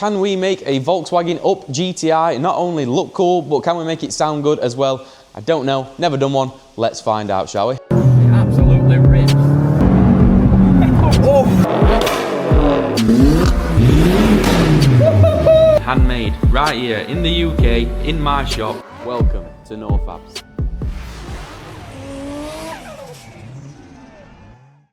Can we make a Volkswagen UP GTI not only look cool, but can we make it sound good as well? I don't know, never done one. Let's find out, shall we? Absolutely ripped. Oh. Handmade, right here in the UK, in my shop. Welcome to NAWFABZ.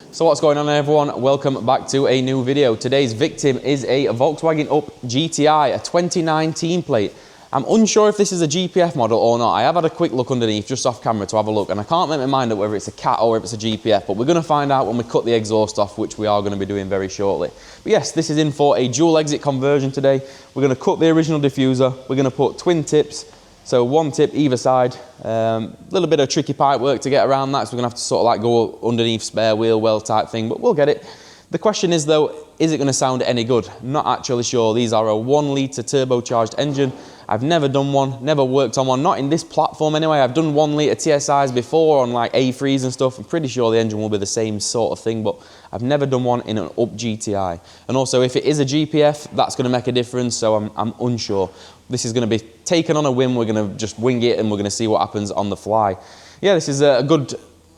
So what's going on, everyone? Welcome back to a new video. Today's victim is a Volkswagen UP GTI, a 2019 plate. I'm unsure if this is a GPF model or not. I have had a quick look underneath just off camera to have a look, and I can't make my mind up whether it's a cat or if it's a GPF, but we're going to find out when we cut the exhaust off, which we are going to be doing very shortly. But yes, this is in for a dual exit conversion today. We're going to cut the original diffuser. We're going to put twin tips, so one tip either side. A little bit of tricky pipe work to get around that, so we're going to have to sort of like go underneath spare wheel well type thing, but we'll get it. The question is though, is it going to sound any good? Not actually sure. These are a 1 litre turbocharged engine. I've never done one, never worked on one, not in this platform anyway. I've done 1 litre TSIs before on like A3s and stuff. I'm pretty sure the engine will be the same sort of thing, but I've never done one in an UP GTI. And also if it is a GPF, that's going to make a difference, so I'm unsure. This is going to be taken on a whim. We're going to just wing it and we're going to see what happens on the fly. Yeah, this is a good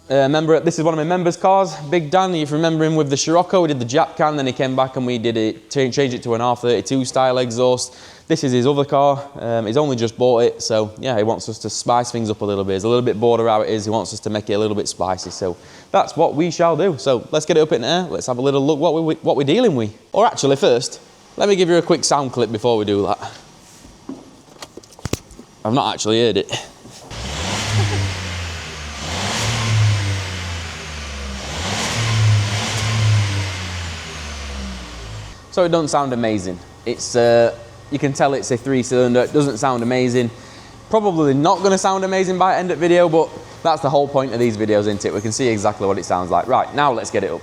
member. This is one of my members' cars, Big Dan. If you remember him with the Scirocco, we did the Jap can, then he came back and we did it, changed it to an R32 style exhaust. This is his other car. He's only just bought it, so yeah, he wants us to spice things up a little bit. He's a little bit bored of how it is. He wants us to make it a little bit spicy, so that's what we shall do. So let's get it up in the air. Let's have a little look what we're dealing with. Or actually, first, let me give you a quick sound clip before we do that. I've not actually heard it. So it doesn't sound amazing. It's you can tell it's a 3-cylinder. It doesn't sound amazing. Probably not going to sound amazing by end of video, but that's the whole point of these videos, isn't it? We can see exactly what it sounds like. Right, now let's get it up.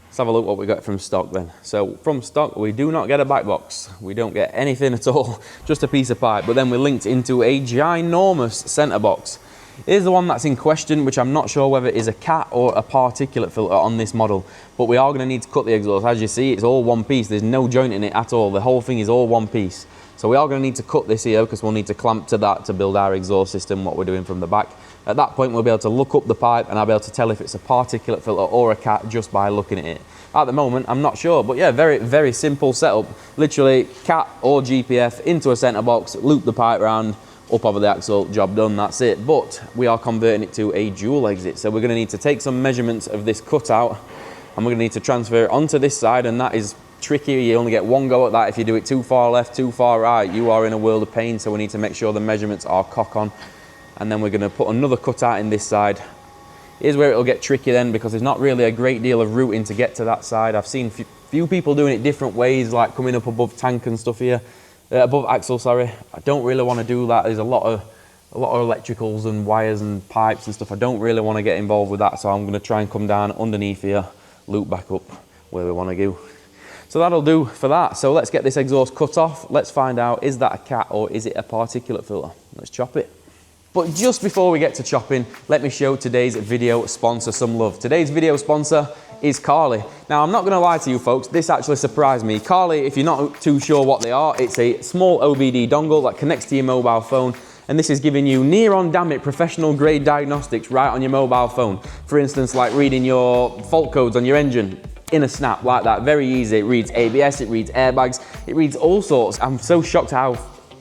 Let's have a look what we got from stock then. So from stock, we do not get a back box. We don't get anything at all, just a piece of pipe. But then we're linked into a ginormous centre box. Here's the one that's in question, which I'm not sure whether it is a cat or a particulate filter on this model. But we are going to need to cut the exhaust. As you see, it's all one piece. There's no joint in it at all. The whole thing is all one piece. So we are going to need to cut this here because we'll need to clamp to that to build our exhaust system, what we're doing from the back. At that point, we'll be able to look up the pipe and I'll be able to tell if it's a particulate filter or a cat just by looking at it. At the moment, I'm not sure, but yeah, very, very simple setup. Literally, cat or GPF into a centre box, loop the pipe round, up over the axle, job done, that's it. But we are converting it to a dual exit, so we're going to need to take some measurements of this cutout and we're going to need to transfer it onto this side, and that is tricky. You only get one go at that. If you do it too far left, too far right, you are in a world of pain, so we need to make sure the measurements are cock on. And then we're going to put another cutout in this side. Here's where it'll get tricky then, because there's not really a great deal of routing to get to that side. I've seen few people doing it different ways, like coming up above tank and stuff here. Above axle, sorry. I don't really want to do that. There's a lot of electricals and wires and pipes and stuff. I don't really want to get involved with that, so I'm going to try and come down underneath here, loop back up where we want to go. So that'll do for that. So let's get this exhaust cut off. Let's find out, is that a cat or is it a particulate filter? Let's chop it. But just before we get to chopping, let me show today's video sponsor some love. Today's video sponsor is Carly. Now, I'm not going to lie to you folks, this actually surprised me. Carly, if you're not too sure what they are, it's a small OBD dongle that connects to your mobile phone, and this is giving you near on damn it professional grade diagnostics right on your mobile phone. For instance, like reading your fault codes on your engine in a snap like that. Very easy. It reads ABS, it reads airbags, it reads all sorts. I'm so shocked how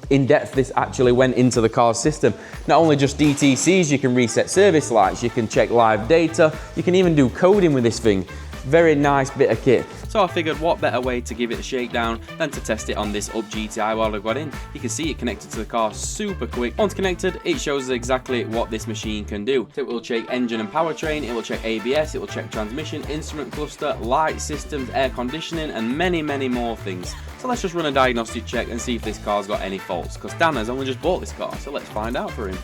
in-depth this actually went into the car's system. Not only just DTCs, you can reset service lights, you can check live data, you can even do coding with this thing. Very nice bit of kit. So I figured what better way to give it a shakedown than to test it on this UP GTI while I got in. You can see it connected to the car super quick. Once connected, it shows us exactly what this machine can do. So it will check engine and powertrain, it will check ABS, it will check transmission, instrument cluster, light systems, air conditioning, and many, many more things. So let's just run a diagnostic check and see if this car's got any faults, because Dan has only just bought this car, so let's find out for him.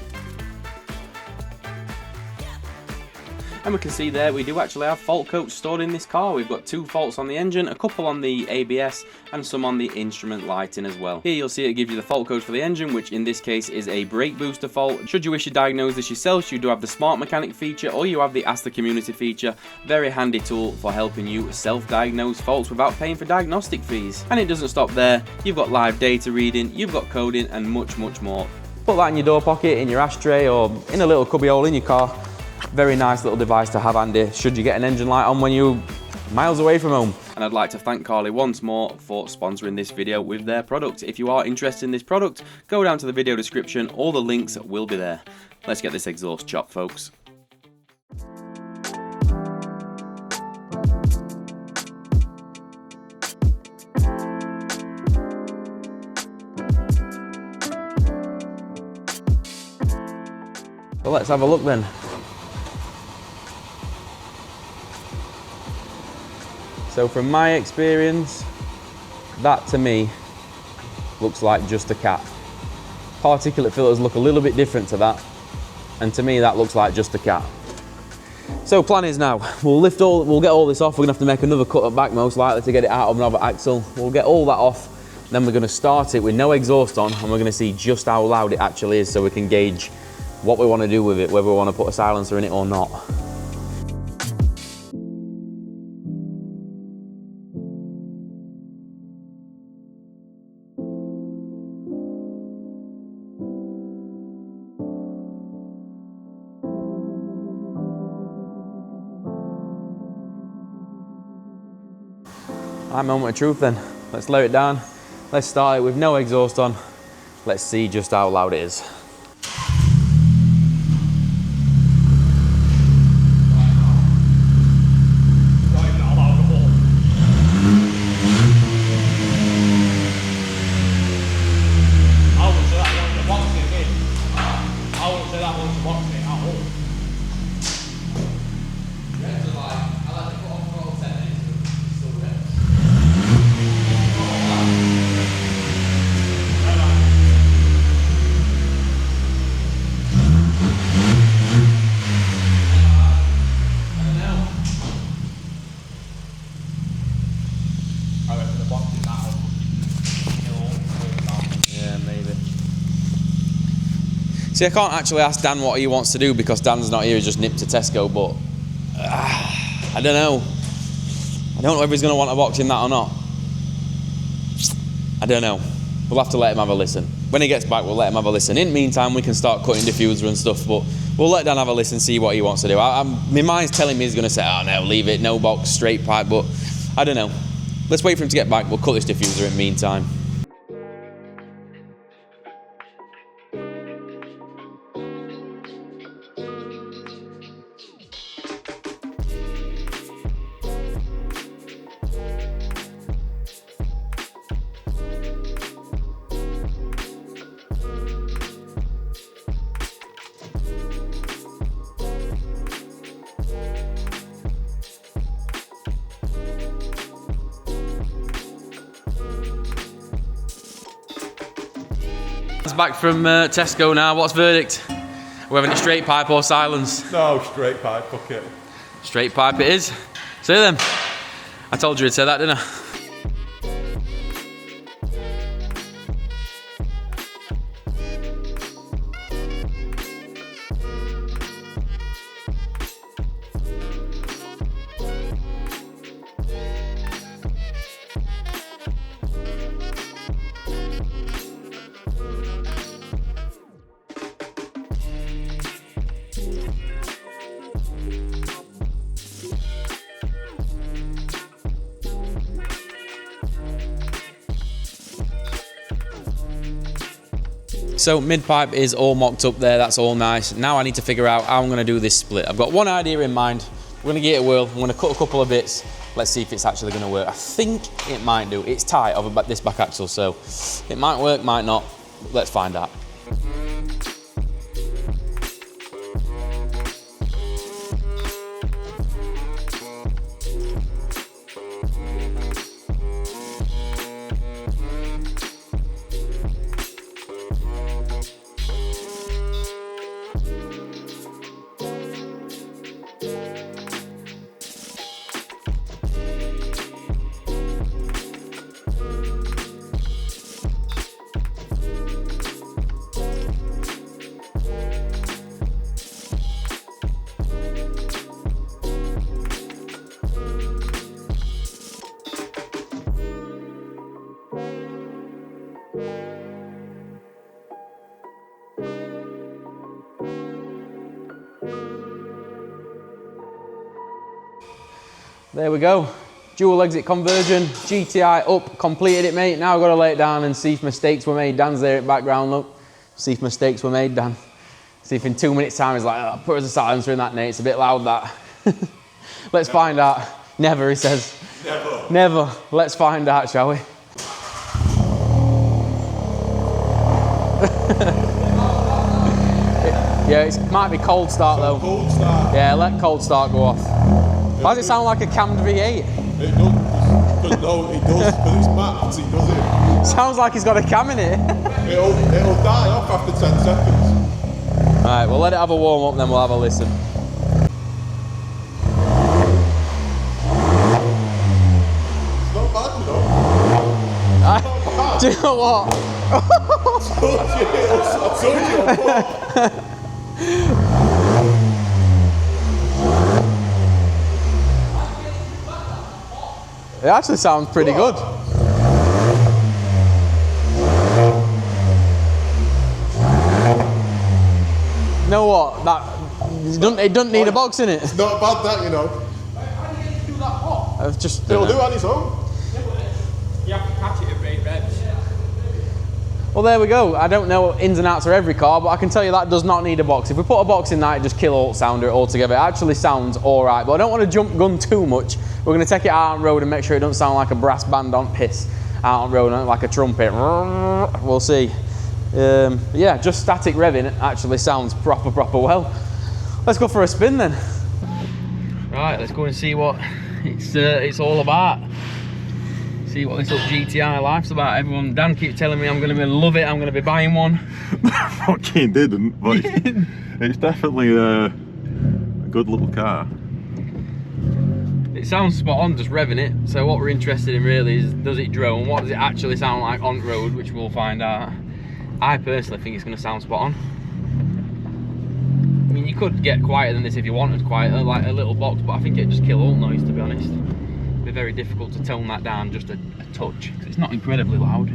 And we can see there we do actually have fault codes stored in this car. We've got 2 faults on the engine, a couple on the ABS, and some on the instrument lighting as well. Here you'll see it gives you the fault code for the engine, which in this case is a brake booster fault. Should you wish to diagnose this yourself, you do have the Smart Mechanic feature, or you have the Ask the Community feature. Very handy tool for helping you self-diagnose faults without paying for diagnostic fees. And it doesn't stop there. You've got live data reading, you've got coding, and much more. Put that in your door pocket, in your ashtray, or in a little cubby hole in your car. Very nice little device to have handy should you get an engine light on when you're miles away from home. And I'd like to thank Carly once more for sponsoring this video with their product. If you are interested in this product, go down to the video description, all the links will be there. Let's get this exhaust chopped, folks. So let's have a look then. So from my experience, that to me looks like just a cap. Particulate filters look a little bit different to that, and to me that looks like just a cap. So plan is now, we'll get all this off. We're gonna have to make another cut at back most likely to get it out of another axle. We'll get all that off, then we're gonna start it with no exhaust on, and we're gonna see just how loud it actually is so we can gauge what we want to do with it, whether we want to put a silencer in it or not. Right, moment of truth then. Let's lower it down. Let's start it with no exhaust on. Let's see just how loud it is. See, I can't actually ask Dan what he wants to do because Dan's not here, he just nipped to Tesco, but I don't know. I don't know if he's going to want to box in that or not. I don't know. We'll have to let him have a listen. When he gets back, we'll let him have a listen. In the meantime, we can start cutting diffuser and stuff, but we'll let Dan have a listen, see what he wants to do. My mind's telling me he's going to say, oh no, leave it, no box, straight pipe, but I don't know. Let's wait for him to get back, we'll cut this diffuser in the meantime. It's back from Tesco now. What's verdict? We're having a straight pipe or silence? No, straight pipe, fuck it. Straight pipe it is. See then. I told you I'd say that, didn't I? So mid pipe is all mocked up there, that's all nice. Now I need to figure out how I'm gonna do this split. I've got one idea in mind. We're gonna give it a whirl. I'm gonna cut a couple of bits. Let's see if it's actually gonna work. I think it might do. It's tight over this back axle, so it might work, might not. Let's find out. There we go. Dual exit conversion, GTI up, completed it, mate. Now I've got to lay it down and see if mistakes were made. Dan's there at background, look. See if mistakes were made, Dan. See if in 2 minutes time he's like, oh, put us a silencer in that, Nate. It's a bit loud, that. Let's find out. Never, he says. Never. Never. Let's find out, shall we? Yeah, it might be cold start though. Cold start. Yeah, let cold start go off. Why does it sound like a cammed V8? It does. No, it does. But it's mapped. It does it. Sounds like he's got a cam in it. It'll die off after 10 seconds. Alright, we'll let it have a warm up, then we'll have a listen. It's not bad, you know. Do you know what? I told you. It actually sounds pretty good. You know what? It doesn't need a box in it. It's not bad, that, you know. I've just. It'll do on its own. You have to catch it at great reps. Well, there we go. I don't know ins and outs of every car, but I can tell you that does not need a box. If we put a box in that, it just kill alt sounder altogether. It actually sounds all right, but I don't want to jump gun too much. We're going to take it out on road and make sure it doesn't sound like a brass band on piss out on road, like a trumpet. We'll see. Yeah, just static revving actually sounds proper well. Let's go for a spin then. Right, let's go and see what it's all about. See what this UP GTI life's about. Everyone, Dan keeps telling me I'm going to love it, I'm going to be buying one. Fucking didn't, but it's definitely a good little car. It sounds spot on just revving it, so what we're interested in really is, does it drone? What does it actually sound like on road, which we'll find out. I personally think it's going to sound spot on. I mean, you could get quieter than this if you wanted quieter, like a little box, but I think it'd just kill all noise, to be honest. It'd be very difficult to tone that down just a touch, because it's not incredibly loud.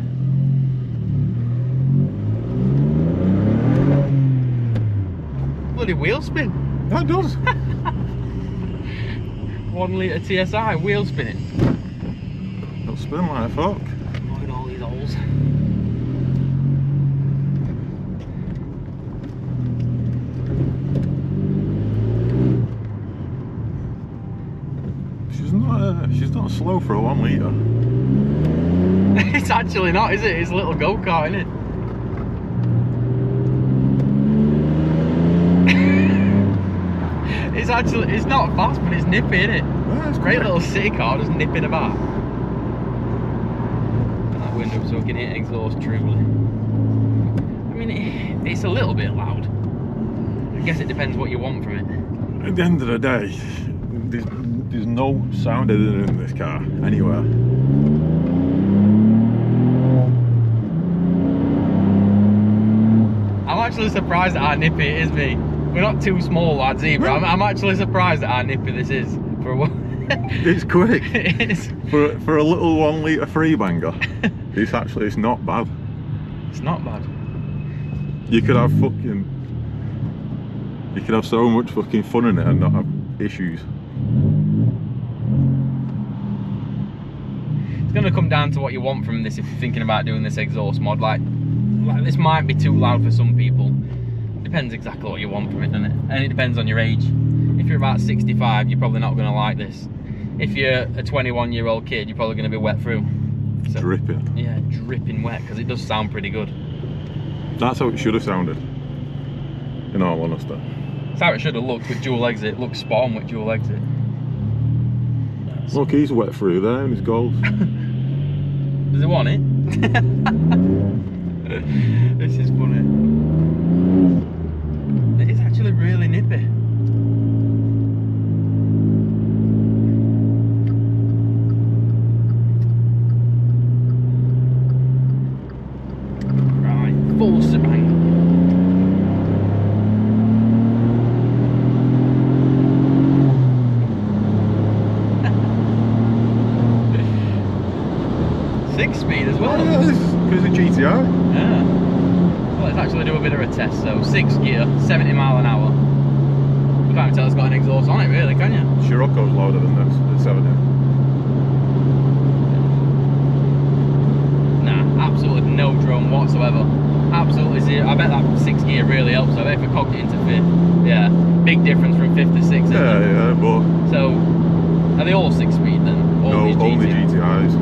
Bloody wheel spin. That does. 1 litre TSI, wheel spinning. It'll spin like fuck. Look at all these holes. She's not slow for a 1 litre. It's actually not, is it? It's a little go-kart, isn't it? It's not fast, but it's nippy, isn't it? Yeah, It's a great little city car just nipping about. Open that window so we can hear exhaust truly. I mean, it's a little bit loud. I guess it depends what you want from it. At the end of the day, there's no sound editing in this car anywhere. I'm actually surprised at how nippy it is, me. We're not too small, lads, either. I'm actually surprised at how nippy this is for a It's quick. It is. For a little 1 litre freebanger. It's not bad. It's not bad. You could have so much fucking fun in it and not have issues. It's going to come down to what you want from this if you're thinking about doing this exhaust mod. Like this might be too loud for some people. Depends exactly what you want from it, doesn't it? And it depends on your age. If you're about 65, you're probably not going to like this. If you're a 21-year-old kid, you're probably going to be wet through. So, Dripping. Yeah, dripping wet, because it does sound pretty good. That's how it should have sounded, in all honesty. That's how it should have looked with dual exit. It looks spot on with dual exit. Look, he's wet through there in his goals. Does it want it? This is funny. It is actually really nippy. Right, full shebang. Six speed as well. Because the GTI GTI. Yeah. Well, let's actually do a bit of a test. So 6 gear, 70 mile an hour. You can't even tell it's got an exhaust on it, really, can you? Scirocco's louder than this at 70. Nah, absolutely no drone whatsoever. Absolutely zero. I bet that 6 gear really helps. So if I cocked it into 5th, yeah, big difference from 5th to 6th. Yeah, but So, are they all 6-speed then? All no, these only GTIs.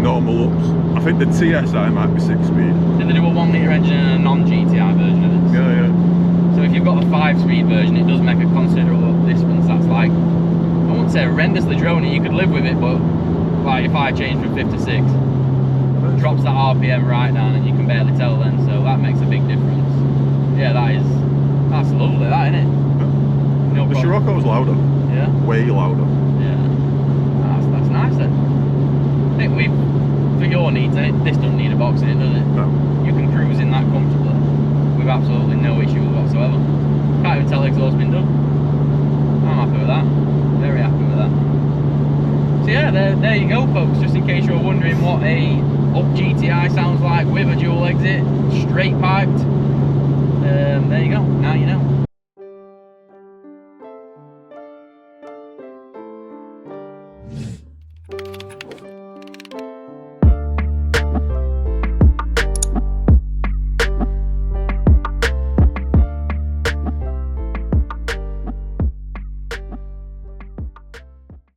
Normal ups. I think the TSI might be 6-speed. Did they do a 1 litre engine and a non-GTI version of this? Yeah, yeah. So if you've got a 5-speed version, it does make a considerable difference. That's like, I wouldn't say horrendously drony, you could live with it, but like if I change from 5th to 6th, it drops that RPM right down and you can barely tell then, so that makes a big difference. Yeah, that's lovely, that, isn't it? No The problem. Scirocco's louder. Yeah. Way louder. Yeah. That's nice then. I think for your needs, this doesn't need a box in it, does it? No. You can cruise in that comfortably with absolutely no issues whatsoever. Can't even tell the exhaust's been done. I'm happy with that. Very happy with that. So yeah, there you go, folks. Just in case you're wondering what a UP GTI sounds like with a dual exit, straight piped. There you go. Nice.